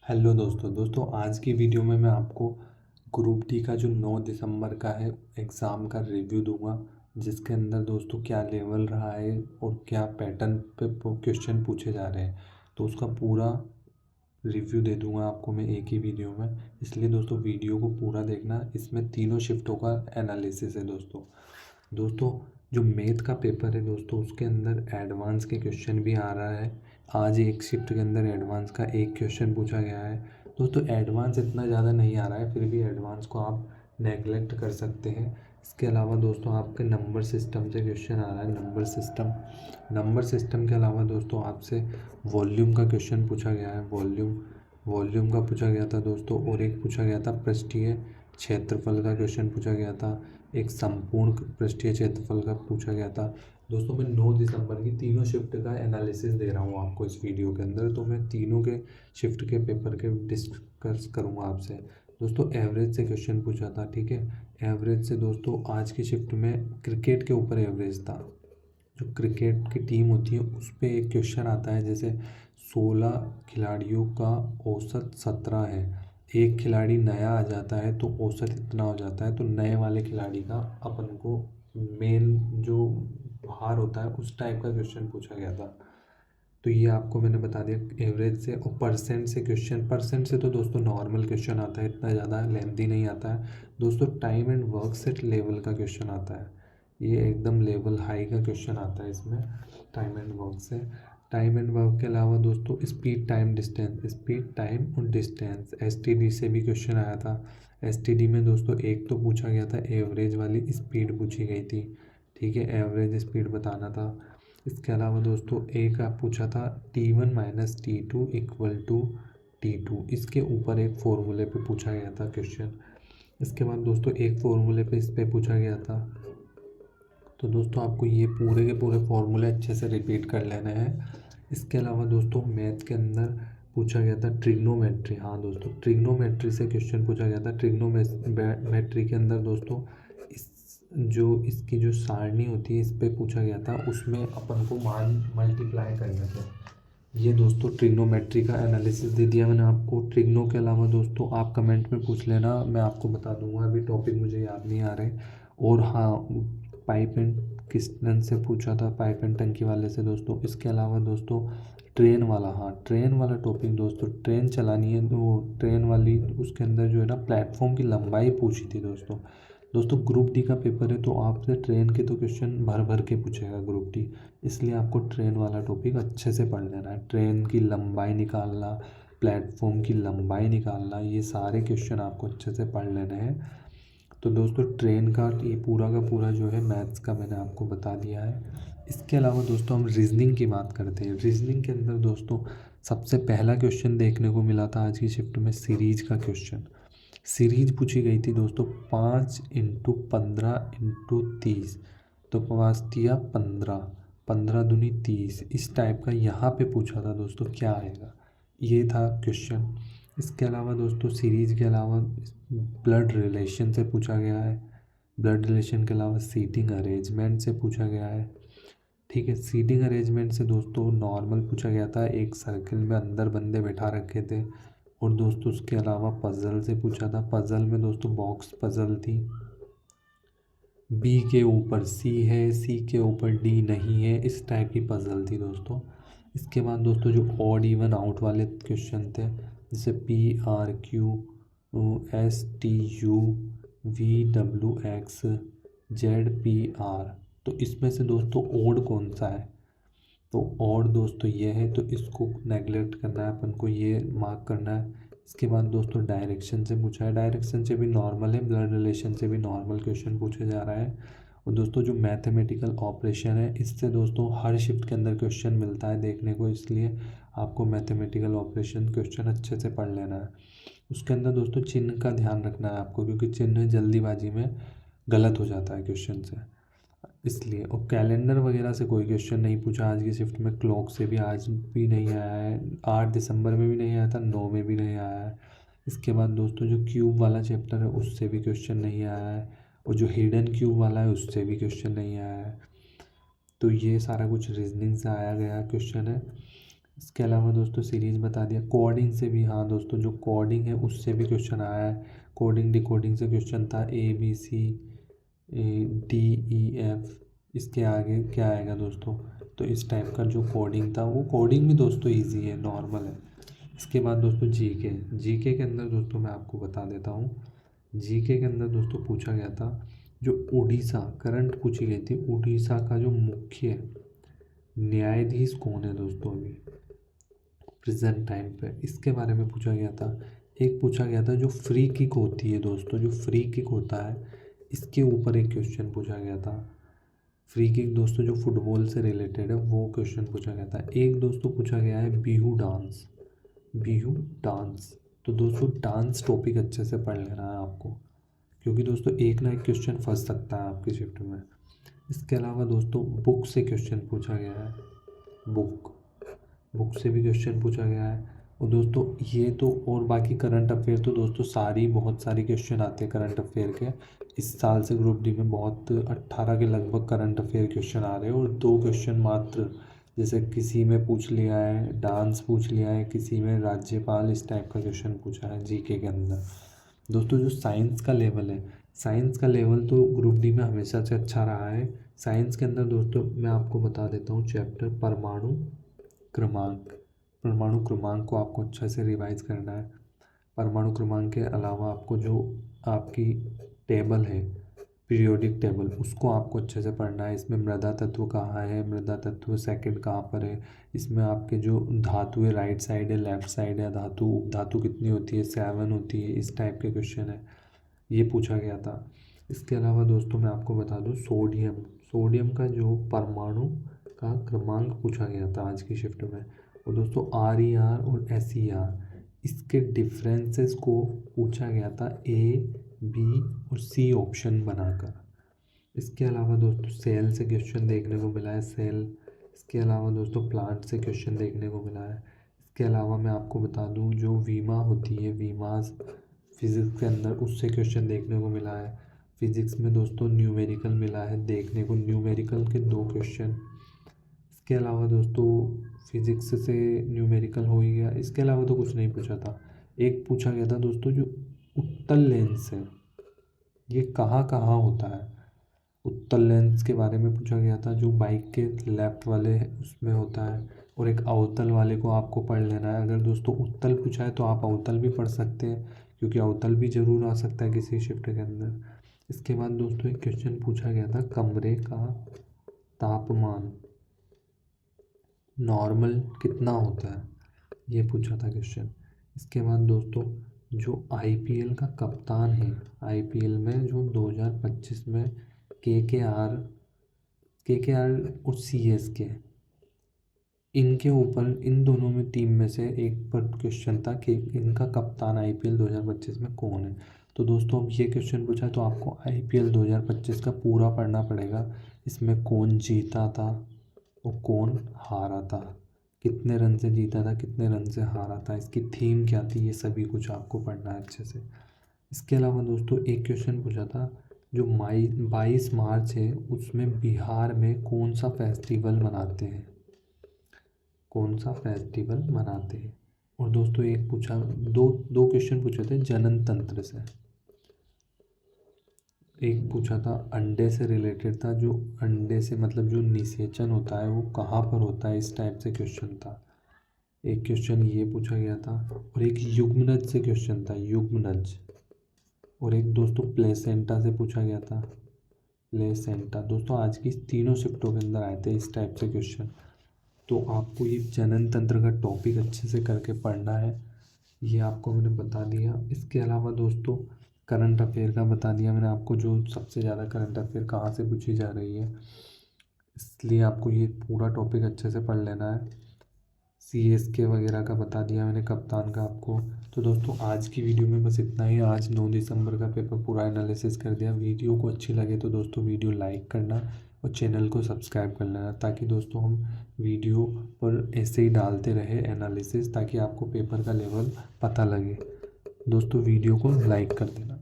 Hello दोस्तों आज की वीडियो में मैं आपको ग्रुप डी का जो 9 दिसंबर का है एग्ज़ाम का रिव्यू दूंगा, जिसके अंदर दोस्तों क्या लेवल रहा है और क्या पैटर्न पे क्वेश्चन पूछे जा रहे हैं। तो उसका पूरा रिव्यू दे दूंगा आपको मैं एक ही वीडियो में। इसलिए दोस्तों वीडियो को पूरा देखना, इसमें तीनों शिफ्टों का एनालिसिस है दोस्तों। दोस्तों जो मैथ का पेपर है दोस्तों, उसके अंदर एडवांस के क्वेश्चन भी आ रहा है। आज एक शिफ्ट के अंदर एडवांस का एक क्वेश्चन पूछा गया है। दोस्तों एडवांस इतना ज़्यादा नहीं आ रहा है, फिर भी एडवांस को आप नेगलेक्ट कर सकते हैं। इसके अलावा दोस्तों आपके नंबर सिस्टम से क्वेश्चन आ रहा है। नंबर सिस्टम के अलावा दोस्तों आपसे वॉल्यूम का क्वेश्चन पूछा गया है। वॉल्यूम का पूछा गया था दोस्तों, और एक पूछा गया था पृष्ठीय क्षेत्रफल का क्वेश्चन पूछा गया था। एक संपूर्ण पृष्ठीय क्षेत्रफल का पूछा गया था। दोस्तों मैं 9 दिसंबर की तीनों शिफ्ट का एनालिसिस दे रहा हूँ आपको इस वीडियो के अंदर। तो मैं तीनों के शिफ्ट के पेपर के डिस्कस करूँगा आपसे। दोस्तों एवरेज से क्वेश्चन पूछा था, ठीक है। एवरेज से दोस्तों आज की शिफ्ट में क्रिकेट के ऊपर एवरेज था। जो क्रिकेट की टीम होती है उस पर एक क्वेश्चन आता है, जैसे 16 खिलाड़ियों का औसत 17 है। एक खिलाड़ी नया आ जाता है तो औसत इतना हो जाता है, तो नए वाले खिलाड़ी का अपन को मेन जो भार होता है उस टाइप का क्वेश्चन पूछा गया था। तो ये आपको मैंने बता दिया एवरेज से। और परसेंट से क्वेश्चन, परसेंट से तो दोस्तों नॉर्मल क्वेश्चन आता है, इतना ज़्यादा लेंथी नहीं आता है दोस्तों। Time and work set level का क्वेश्चन आता है, ये एकदम लेवल हाई का क्वेश्चन आता है इसमें। टाइम एंड वर्क से, टाइम एंड वर्क के अलावा दोस्तों speed time distance, speed time और डिस्टेंस एसटीडी से भी क्वेश्चन आया था। एसटीडी में दोस्तों एक तो पूछा गया था एवरेज वाली स्पीड पूछी गई थी, ठीक है, एवरेज स्पीड बताना था। इसके अलावा दोस्तों एक आप पूछा था T1 minus T2 equal to T2, इसके ऊपर एक फॉर्मूले पे पूछा गया था क्वेश्चन। इसके बाद दोस्तों एक फॉर्मूले पे इस पे पूछा गया था। तो दोस्तों आपको ये पूरे के पूरे फॉर्मूले अच्छे से रिपीट कर लेने हैं। इसके अलावा दोस्तों मैथ के अंदर पूछा गया था ट्रिग्नोमेट्री। हाँ दोस्तों ट्रिग्नोमेट्री से क्वेश्चन पूछा गया था। ट्रिग्नोमेट्री के अंदर दोस्तों इस जो इसकी जो सारणी होती है इस पे पूछा गया था, उसमें अपन को मान मल्टीप्लाई करने थे। ये दोस्तों ट्रिग्नोमेट्री का एनालिसिस दे दिया मैंने आपको। ट्रिग्नो के अलावा दोस्तों आप कमेंट में पूछ लेना, मैं आपको बता दूंगा, अभी टॉपिक मुझे याद नहीं आ रहे। और हाँ पाइप एंड किस्टन से पूछा था, पाइप एंड टंकी वाले से दोस्तों। इसके अलावा दोस्तों ट्रेन वाला, हाँ ट्रेन वाला टॉपिक दोस्तों, ट्रेन चलानी है तो ट्रेन वाली उसके अंदर जो है ना प्लेटफॉर्म की लंबाई पूछी थी दोस्तों। दोस्तों ग्रुप डी का पेपर है तो आपसे ट्रेन के तो क्वेश्चन भर भर के पूछेगा ग्रुप डी, इसलिए आपको ट्रेन वाला टॉपिक अच्छे से पढ़ लेना है। ट्रेन की लंबाई निकालना, प्लेटफॉर्म की लंबाई निकालना, ये सारे क्वेश्चन आपको अच्छे से पढ़ लेने हैं। तो दोस्तों ट्रेन का ये पूरा का पूरा जो है मैथ्स का मैंने आपको बता दिया है। इसके अलावा दोस्तों हम रीजनिंग की बात करते हैं। रीजनिंग के अंदर दोस्तों सबसे पहला क्वेश्चन देखने को मिला था आज की शिफ्ट में सीरीज का क्वेश्चन। सीरीज पूछी गई थी दोस्तों 5 × 15 × 30, तो 5 × 15, 15 × 2 = 30, इस टाइप का यहाँ पे पूछा था दोस्तों, क्या आएगा, ये था क्वेश्चन। इसके अलावा दोस्तों सीरीज के अलावा ब्लड रिलेशन से पूछा गया है। ब्लड रिलेशन के अलावा सीटिंग अरेंजमेंट से पूछा गया है, ठीक है। सीटिंग अरेंजमेंट से दोस्तों नॉर्मल पूछा गया था, एक सर्कल में अंदर बंदे बैठा रखे थे। और दोस्तों उसके अलावा पजल से पूछा था। पजल में दोस्तों बॉक्स पजल थी, बी के ऊपर सी है, सी के ऊपर डी नहीं है, इस टाइप की पजल थी दोस्तों। इसके बाद दोस्तों जो ऑड इवन आउट वाले क्वेश्चन थे, जैसे PRQSTUVWXZPR, तो इसमें से दोस्तों ऑड कौन सा है, तो और दोस्तों ये है, तो इसको नेगलेक्ट करना है अपन को, ये मार्क करना है। इसके बाद दोस्तों डायरेक्शन से पूछा है। डायरेक्शन से भी नॉर्मल है, ब्लड रिलेशन से भी नॉर्मल क्वेश्चन पूछे जा रहा है। और दोस्तों जो मैथमेटिकल ऑपरेशन है, इससे दोस्तों हर शिफ्ट के अंदर क्वेश्चन मिलता है देखने को, इसलिए आपको मैथमेटिकल ऑपरेशन क्वेश्चन अच्छे से पढ़ लेना है। उसके अंदर दोस्तों चिन्ह का ध्यान रखना है आपको, क्योंकि चिन्ह जल्दीबाजी में गलत हो जाता है क्वेश्चन से, इसलिए। और कैलेंडर वगैरह से कोई क्वेश्चन नहीं पूछा आज की शिफ्ट में। क्लॉक से भी आज भी नहीं आया है, 8 दिसंबर में भी नहीं आया था, 9 में भी नहीं आया है। इसके बाद दोस्तों जो क्यूब वाला चैप्टर है उससे भी क्वेश्चन नहीं आया है, और जो हिडन क्यूब वाला है उससे भी क्वेश्चन नहीं आया है। तो ये सारा कुछ रीजनिंग से आया गया क्वेश्चन है। इसके अलावा दोस्तों सीरीज बता दिया। कोडिंग से भी, हाँ दोस्तों, जो कोडिंग है उससे भी क्वेश्चन आया है। कोडिंग डिकोडिंग से क्वेश्चन था ABCDEF। इसके आगे क्या आएगा दोस्तों? तो इस टाइप का जो कोडिंग था, वो कोडिंग भी दोस्तों इजी है, नॉर्मल है। इसके बाद दोस्तों जीके। जीके के अंदर दोस्तों मैं आपको बता देता हूँ। जीके के अंदर दोस्तों पूछा गया था जो उड़ीसा, करंट पूछी गई थी, उड़ीसा का जो मुख्य न्यायाधीश कौन है दोस्तों अभी प्रेजेंट टाइम पे, इसके बारे में पूछा गया था। एक पूछा गया था जो फ्री किक होती है दोस्तों, जो फ्री किक होता है, इसके ऊपर एक क्वेश्चन पूछा गया था। फ्री किक दोस्तों जो फुटबॉल से रिलेटेड है, वो क्वेश्चन पूछा गया था। एक दोस्तों पूछा गया है बिहू डांस, बिहू डांस। तो दोस्तों डांस टॉपिक अच्छे से पढ़ लेना है आपको, क्योंकि दोस्तों एक ना एक क्वेश्चन फंस सकता है आपकी शिफ्ट में। इसके अलावा दोस्तों बुक से क्वेश्चन पूछा गया है, बुक बुक से भी क्वेश्चन पूछा गया है। और दोस्तों ये तो, और बाकी करंट अफेयर तो दोस्तों बहुत सारी क्वेश्चन आते हैं करंट अफेयर के। इस साल से ग्रुप डी में बहुत 18 के लगभग करंट अफेयर क्वेश्चन आ रहे हैं, और 2 क्वेश्चन मात्र, जैसे किसी में पूछ लिया है डांस, पूछ लिया है किसी में राज्यपाल, इस टाइप का क्वेश्चन पूछा है जीके के अंदर। दोस्तों जो साइंस का लेवल है, साइंस का लेवल तो ग्रुप डी में हमेशा से अच्छा रहा है। साइंस के अंदर दोस्तों मैं आपको बता देता हूँ चैप्टर परमाणु क्रमांक। परमाणु क्रमांक को आपको अच्छे से रिवाइज करना है। परमाणु क्रमांक के अलावा आपको जो आपकी टेबल है, पीरियोडिक टेबल, उसको आपको अच्छे से पढ़ना है। इसमें मृदा तत्व कहाँ है, मृदा तत्व सेकंड कहाँ पर है, इसमें आपके जो धातु है राइट साइड है लेफ्ट साइड है, धातु उपधातु कितनी होती है, 7 होती है, इस टाइप के क्वेश्चन है, ये पूछा गया था। इसके अलावा दोस्तों मैं आपको बता दूँ सोडियम, सोडियम का जो परमाणु का क्रमांक पूछा गया था आज की शिफ्ट में। और दोस्तों RER और SER, इसके डिफरेंसेस को पूछा गया था A, B और C ऑप्शन बनाकर। इसके अलावा दोस्तों सेल से क्वेश्चन देखने को मिला है, सेल। इसके अलावा दोस्तों प्लांट से क्वेश्चन देखने को मिला है। इसके अलावा मैं आपको बता दूं जो वीमा होती है, वीमास फिज़िक्स के अंदर, उससे क्वेश्चन देखने को मिला है। फिज़िक्स में दोस्तों न्यूमेरिकल मिला है देखने को, न्यूमेरिकल के 2 क्वेश्चन। इसके अलावा दोस्तों फिज़िक्स से न्यूमेरिकल हो ही गया। इसके अलावा तो कुछ नहीं पूछा था। एक पूछा गया था दोस्तों जो उत्तल लेंस है, ये कहाँ कहाँ होता है, उत्तल लेंस के बारे में पूछा गया था। जो बाइक के लेफ्ट वाले उसमें होता है, और एक अवतल वाले को आपको पढ़ लेना है। अगर दोस्तों उत्तल पूछा है तो आप अवतल भी पढ़ सकते हैं, क्योंकि अवतल भी ज़रूर आ सकता है किसी शिफ्ट के अंदर। इसके बाद दोस्तों एक क्वेश्चन पूछा गया था कमरे का तापमान नॉर्मल कितना होता है, ये पूछा था क्वेश्चन। इसके बाद दोस्तों जो IPL का कप्तान है, IPL में जो 2025 में KKR और CSK, इनके ऊपर, इन दोनों में टीम में से एक पर क्वेश्चन था कि इनका कप्तान IPL 2025 में कौन है। तो दोस्तों अब ये क्वेश्चन पूछा है तो आपको IPL 2025 का पूरा पढ़ना पड़ेगा। इसमें कौन जीता था और कौन हारा था, कितने रन से जीता था, कितने रन से हारा था, इसकी थीम क्या थी, ये सभी कुछ आपको पढ़ना है अच्छे से। इसके अलावा दोस्तों एक क्वेश्चन पूछा था जो 22 मार्च है, उसमें बिहार में कौन सा फेस्टिवल मनाते हैं, कौन सा फेस्टिवल मनाते हैं। और दोस्तों एक पूछा, दो क्वेश्चन पूछे थे जनन तंत्र से। एक पूछा था अंडे से रिलेटेड था, जो अंडे से मतलब जो निषेचन होता है वो कहाँ पर होता है, इस टाइप से क्वेश्चन था। एक क्वेश्चन ये पूछा गया था, और एक युग्मनज से क्वेश्चन था, युग्मनज। और एक दोस्तों प्लेसेंटा से पूछा गया था, प्लेसेंटा। दोस्तों आज की तीनों शिफ्टों के अंदर आए थे इस टाइप से क्वेश्चन। तो आपको ये जनन तंत्र का टॉपिक अच्छे से करके पढ़ना है, ये आपको मैंने बता दिया। इसके अलावा दोस्तों करंट अफेयर का बता दिया मैंने आपको, जो सबसे ज़्यादा करंट अफेयर कहाँ से पूछी जा रही है, इसलिए आपको ये पूरा टॉपिक अच्छे से पढ़ लेना है। CSK वगैरह का बता दिया मैंने, कप्तान का आपको। तो दोस्तों आज की वीडियो में बस इतना ही। आज 9 दिसंबर का पेपर पूरा एनालिसिस कर दिया। वीडियो को अच्छी लगे तो दोस्तों वीडियो लाइक करना और चैनल को सब्सक्राइब कर लेना, ताकि दोस्तों हम वीडियो पर ऐसे ही डालते रहे एनालिसिस, ताकि आपको पेपर का लेवल पता लगे। दोस्तों वीडियो को लाइक कर देना।